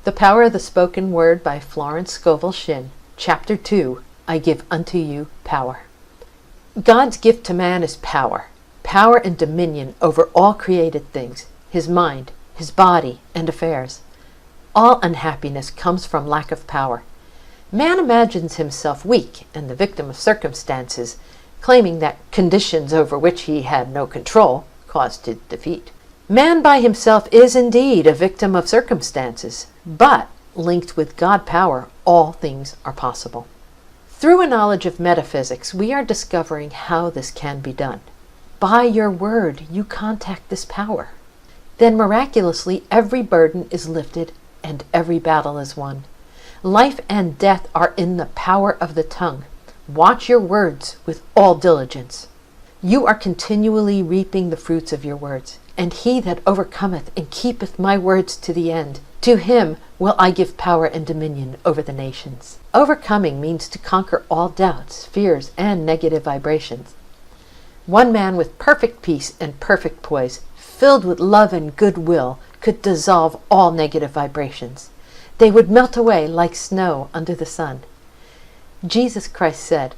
The Power of the Spoken Word by Florence Scovel Shinn. Chapter 2. I Give Unto You Power. God's gift to man is power. Power and dominion over all created things, his mind, his body, and affairs. All unhappiness comes from lack of power. Man imagines himself weak and the victim of circumstances, claiming that conditions over which he had no control caused his defeat. Man by himself is indeed a victim of circumstances, but linked with God power, all things are possible. Through a knowledge of metaphysics, we are discovering how this can be done. By your word, you contact this power. Then miraculously, every burden is lifted and every battle is won. Life and death are in the power of the tongue. Watch your words with all diligence. You are continually reaping the fruits of your words. And he that overcometh and keepeth my words to the end, to him will I give power and dominion over the nations. Overcoming means to conquer all doubts, fears, and negative vibrations. One man with perfect peace and perfect poise, filled with love and goodwill, could dissolve all negative vibrations. They would melt away like snow under the sun. Jesus Christ said,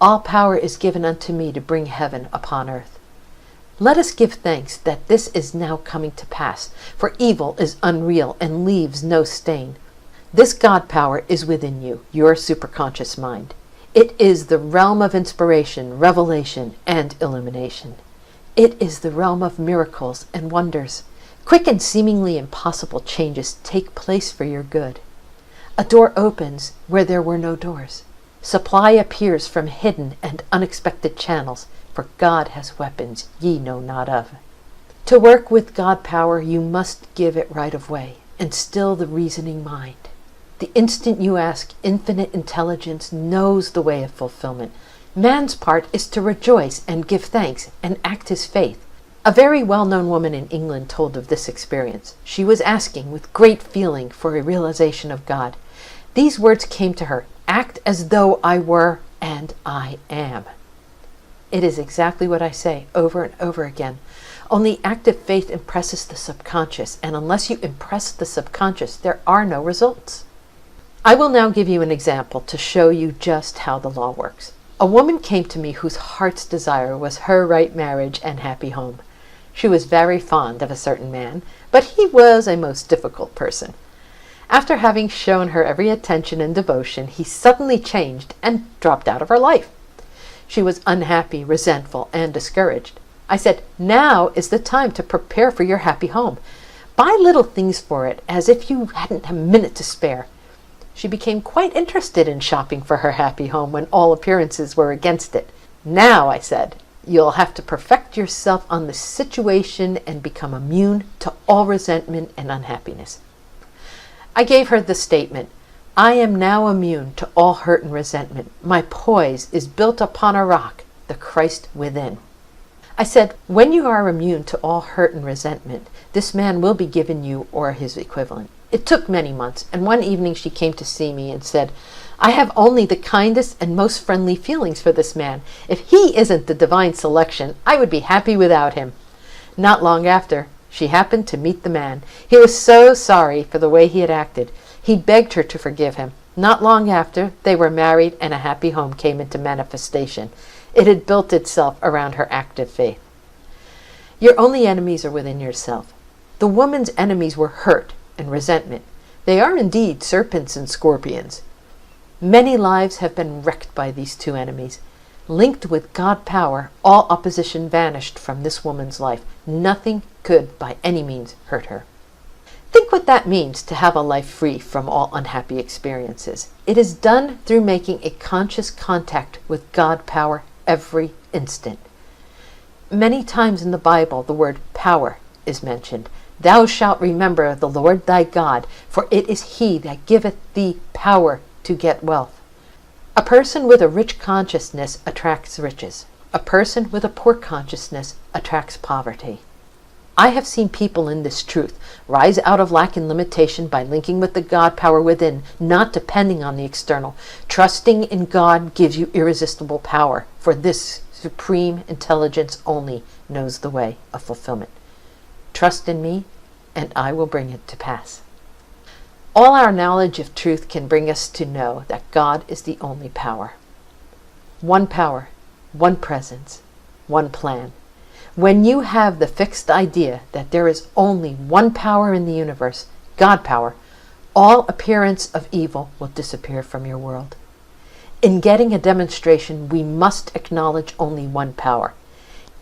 "All power is given unto me to bring heaven upon earth." Let us give thanks that this is now coming to pass, for evil is unreal and leaves no stain. This God power is within you, your superconscious mind. It is the realm of inspiration, revelation, and illumination. It is the realm of miracles and wonders. Quick and seemingly impossible changes take place for your good. A door opens where there were no doors. Supply appears from hidden and unexpected channels, for God has weapons ye know not of. To work with God power, you must give it right of way and still the reasoning mind. The instant you ask, infinite intelligence knows the way of fulfillment. Man's part is to rejoice and give thanks and act his faith. A very well-known woman in England told of this experience. She was asking with great feeling for a realization of God. These words came to her, "Act as though I were, and I am." It is exactly what I say over and over again. Only active faith impresses the subconscious, and unless you impress the subconscious, there are no results. I will now give you an example to show you just how the law works. A woman came to me whose heart's desire was her right marriage and happy home. She was very fond of a certain man, but he was a most difficult person. After having shown her every attention and devotion, he suddenly changed and dropped out of her life. She was unhappy, resentful, and discouraged. I said, "Now is the time to prepare for your happy home. Buy little things for it, as if you hadn't a minute to spare." She became quite interested in shopping for her happy home when all appearances were against it. "Now," I said, "you'll have to perfect yourself on the situation and become immune to all resentment and unhappiness." I gave her the statement, "I am now immune to all hurt and resentment. My poise is built upon a rock, the Christ within." I said, "When you are immune to all hurt and resentment, this man will be given you or his equivalent." It took many months, and one evening she came to see me and said, "I have only the kindest and most friendly feelings for this man. If he isn't the divine selection, I would be happy without him." Not long after, she happened to meet the man. He was so sorry for the way he had acted. He begged her to forgive him. Not long after, they were married and a happy home came into manifestation. It had built itself around her active faith. Your only enemies are within yourself. The woman's enemies were hurt and resentment. They are indeed serpents and scorpions. Many lives have been wrecked by these two enemies. Linked with God power, all opposition vanished from this woman's life. Nothing could by any means hurt her. Think what that means to have a life free from all unhappy experiences. It is done through making a conscious contact with God power every instant. Many times in the Bible, the word power is mentioned. "Thou shalt remember the Lord thy God, for it is he that giveth thee power to get wealth." A person with a rich consciousness attracts riches. A person with a poor consciousness attracts poverty. I have seen people in this truth rise out of lack and limitation by linking with the God power within, not depending on the external. Trusting in God gives you irresistible power, for this supreme intelligence only knows the way of fulfillment. Trust in me, and I will bring it to pass. All our knowledge of truth can bring us to know that God is the only power. One power, one presence, one plan. When you have the fixed idea that there is only one power in the universe, God power, all appearance of evil will disappear from your world. In getting a demonstration, we must acknowledge only one power.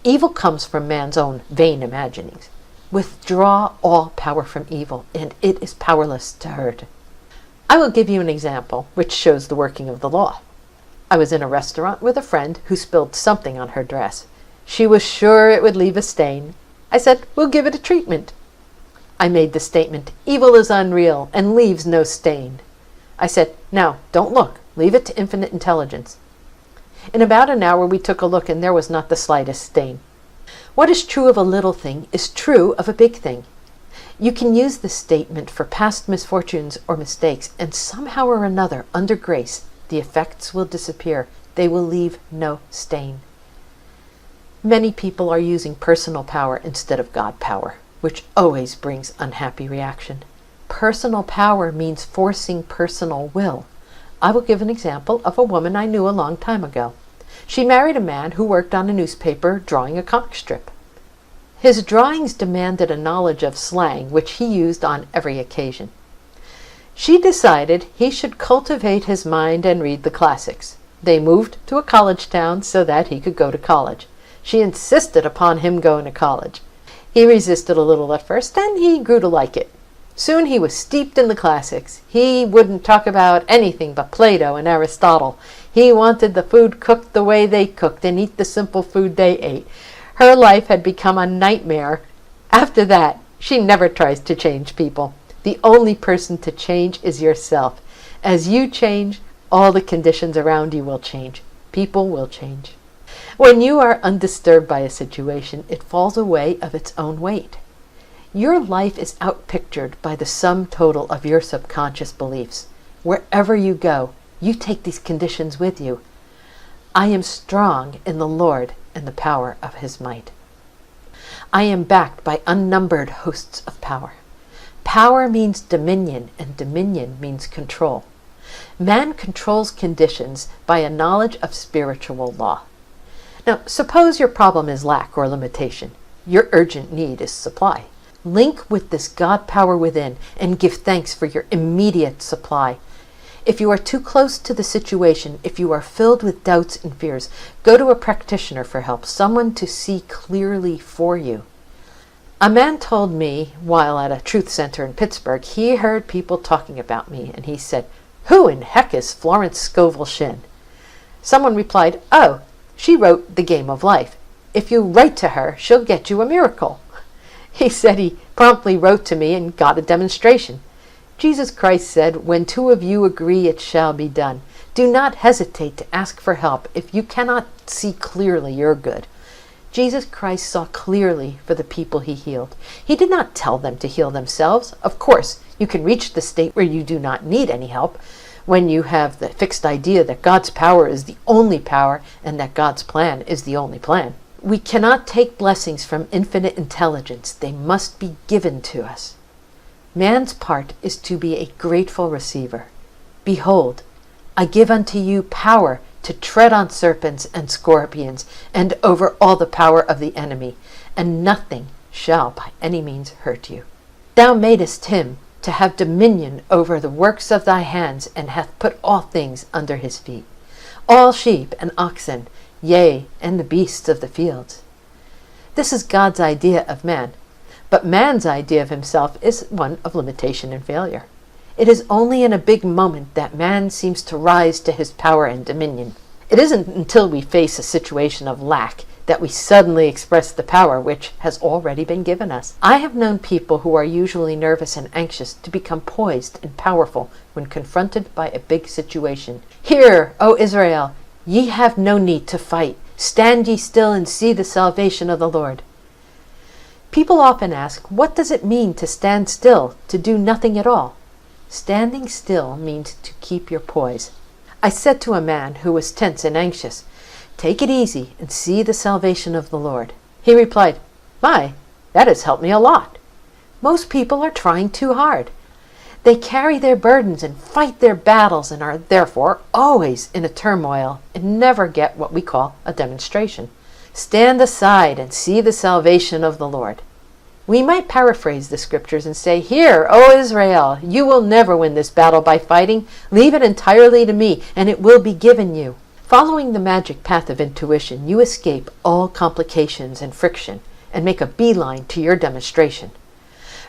Evil comes from man's own vain imaginings. Withdraw all power from evil, and it is powerless to hurt. I will give you an example which shows the working of the law. I was in a restaurant with a friend who spilled something on her dress. She was sure it would leave a stain. I said, "We'll give it a treatment." I made the statement, "Evil is unreal and leaves no stain." I said, "Now, don't look. Leave it to infinite intelligence." In about an hour we took a look, and there was not the slightest stain. What is true of a little thing is true of a big thing. You can use this statement for past misfortunes or mistakes, and somehow or another, under grace, the effects will disappear. They will leave no stain. Many people are using personal power instead of God power, which always brings unhappy reaction. Personal power means forcing personal will. I will give an example of a woman I knew a long time ago. She married a man who worked on a newspaper drawing a comic strip. His drawings demanded a knowledge of slang, which he used on every occasion. She decided he should cultivate his mind and read the classics. They moved to a college town so that he could go to college. She insisted upon him going to college. He resisted a little at first, then he grew to like it. Soon he was steeped in the classics. He wouldn't talk about anything but Plato and Aristotle. He wanted the food cooked the way they cooked and eat the simple food they ate. Her life had become a nightmare. After that, she never tries to change people. The only person to change is yourself. As you change, all the conditions around you will change. People will change. When you are undisturbed by a situation, it falls away of its own weight. Your life is outpictured by the sum total of your subconscious beliefs. Wherever you go, you take these conditions with you. I am strong in the Lord and the power of his might. I am backed by unnumbered hosts of power. Power means dominion, and dominion means control. Man controls conditions by a knowledge of spiritual law. Now, suppose your problem is lack or limitation. Your urgent need is supply. Link with this God power within and give thanks for your immediate supply. If you are too close to the situation, if you are filled with doubts and fears, go to a practitioner for help, someone to see clearly for you. A man told me while at a truth center in Pittsburgh, he heard people talking about me, and he said, "Who in heck is Florence Scovel Shinn?" Someone replied, "Oh, she wrote The Game of Life. If you write to her, she'll get you a miracle." He said he promptly wrote to me and got a demonstration. Jesus Christ said, "When two of you agree, it shall be done." Do not hesitate to ask for help if you cannot see clearly you're good. Jesus Christ saw clearly for the people he healed. He did not tell them to heal themselves. Of course, you can reach the state where you do not need any help, when you have the fixed idea that God's power is the only power and that God's plan is the only plan. We cannot take blessings from infinite intelligence. They must be given to us. Man's part is to be a grateful receiver. Behold, I give unto you power to tread on serpents and scorpions, and over all the power of the enemy, and nothing shall by any means hurt you. Thou madest him to have dominion over the works of thy hands, and hath put all things under his feet, all sheep and oxen, yea, and the beasts of the fields. This is God's idea of man, but man's idea of himself is one of limitation and failure. It is only in a big moment that man seems to rise to his power and dominion. It isn't until we face a situation of lack that we suddenly express the power which has already been given us. I have known people who are usually nervous and anxious to become poised and powerful when confronted by a big situation. Hear, O Israel, ye have no need to fight. Stand ye still and see the salvation of the Lord. People often ask, what does it mean to stand still, to do nothing at all? Standing still means to keep your poise. I said to a man who was tense and anxious, "Take it easy and see the salvation of the Lord." He replied, "My, that has helped me a lot." Most people are trying too hard. They carry their burdens and fight their battles and are therefore always in a turmoil and never get what we call a demonstration. Stand aside and see the salvation of the Lord. We might paraphrase the scriptures and say, "Hear, O Israel, you will never win this battle by fighting. Leave it entirely to me, and it will be given you." Following the magic path of intuition, you escape all complications and friction and make a beeline to your demonstration.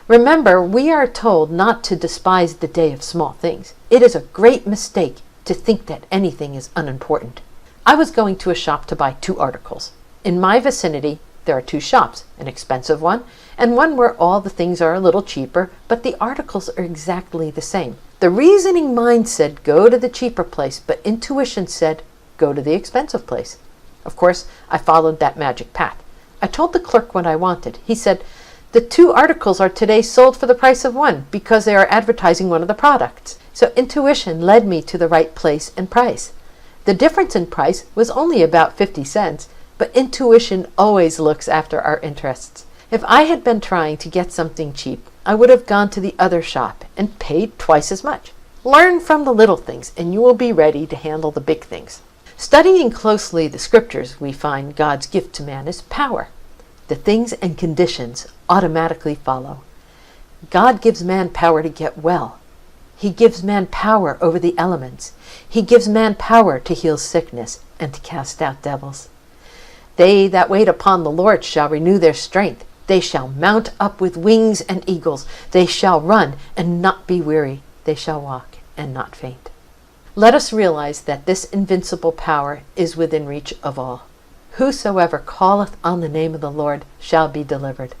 Remember, we are told not to despise the day of small things. It is a great mistake to think that anything is unimportant. I was going to a shop to buy 2 articles. In my vicinity, there are 2 shops, an expensive one and one where all the things are a little cheaper, but the articles are exactly the same. The reasoning mind said go to the cheaper place, but intuition said go to the expensive place. Of course, I followed that magic path. I told the clerk what I wanted. He said, "The 2 articles are today sold for the price of 1 because they are advertising one of the products." So intuition led me to the right place and price. The difference in price was only about 50 cents, but intuition always looks after our interests. If I had been trying to get something cheap, I would have gone to the other shop and paid twice as much. Learn from the little things and you will be ready to handle the big things. Studying closely the scriptures, we find God's gift to man is power. The things and conditions automatically follow. God gives man power to get well. He gives man power over the elements. He gives man power to heal sickness and to cast out devils. They that wait upon the Lord shall renew their strength. They shall mount up with wings and eagles. They shall run and not be weary. They shall walk and not faint. Let us realize that this invincible power is within reach of all. Whosoever calleth on the name of the Lord shall be delivered.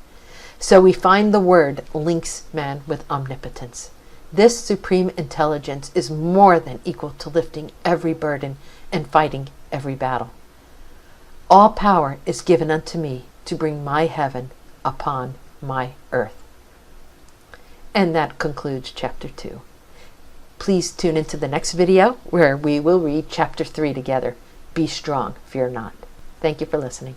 So we find the word links man with omnipotence. This supreme intelligence is more than equal to lifting every burden and fighting every battle. All power is given unto me to bring my heaven upon my earth. And that concludes chapter 2. Please tune into the next video where we will read chapter 3 together. Be strong, fear not. Thank you for listening.